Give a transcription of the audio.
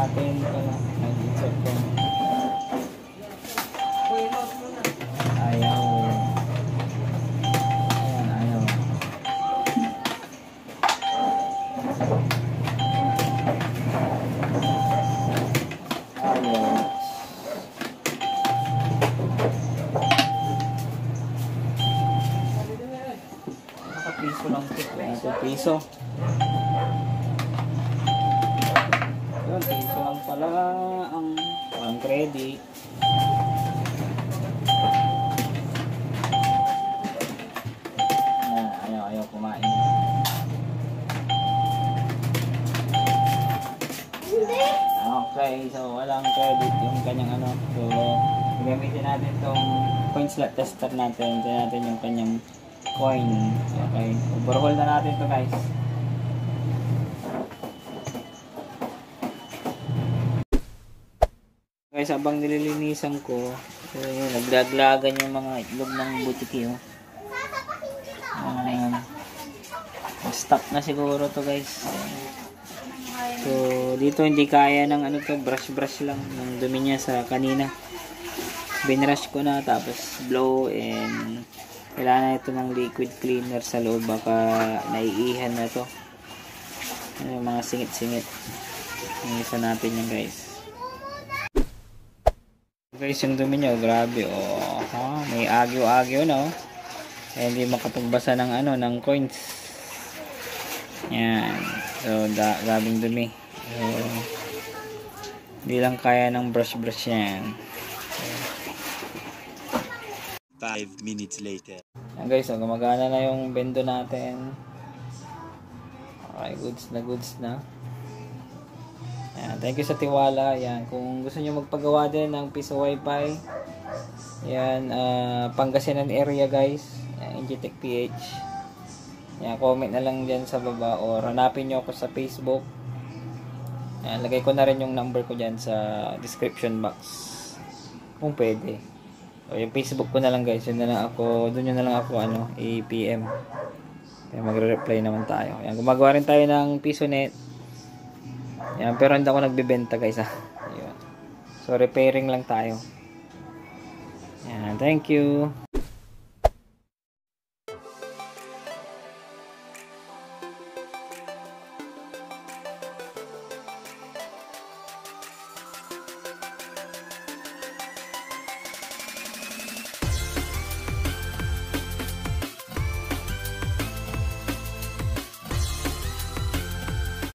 natin pala. Nag-insert ko. Ayaw. Ayan, ayaw. Ayaw. Naka-piso lang ito. 20 piso. Yun, piso lang pala ang credit. Ayaw kumain. Okay, so walang credit yung kanyang ano. So, gamitin natin tong coin slot tester natin. Tignan natin yung kanyang coin. Okay, overhaul na natin to guys. Guys, habang nililinisan ko, so, naglaglagan yung mga itlog ng butiki. Oh. Stuck na siguro to guys. So dito hindi kaya ng ano to, brush lang ng dumi niya sa kanina. Binrush ko na tapos blow, and kailangan ito ng liquid cleaner sa loob, baka naiihan na to. Ano, mga singit-singit. Ingisa natin yan guys. Guys, yung dumi niya, grabe oh. May agyo-agyo na oh. Eh, hindi makapagbasa ng ano, ng coins. Yan. So, grabing dumi. So, hindi lang kaya ng brush yan. 5 minutes later. Yan guys, so, gumagana na yung bendo natin. Okay, goods na. Yan, thank you sa tiwala. Yan, kung gusto nyo magpagawa din ng piso wifi, yan, Pangasinan area guys. Engitech PH. Yan, comment na lang dyan sa baba or hanapin nyo ako sa Facebook. Yan, lagay ko na rin yung number ko dyan sa description box kung pwede. O yung Facebook ko na lang guys, yun na lang ako, doon na lang ako i-PM. Kaya magre-reply naman tayo. Yan, gumagawa rin tayo ng PisoNet. Yan, pero hindi ako nagbebenta guys ha. Yan. So repairing lang tayo. Yan, thank you.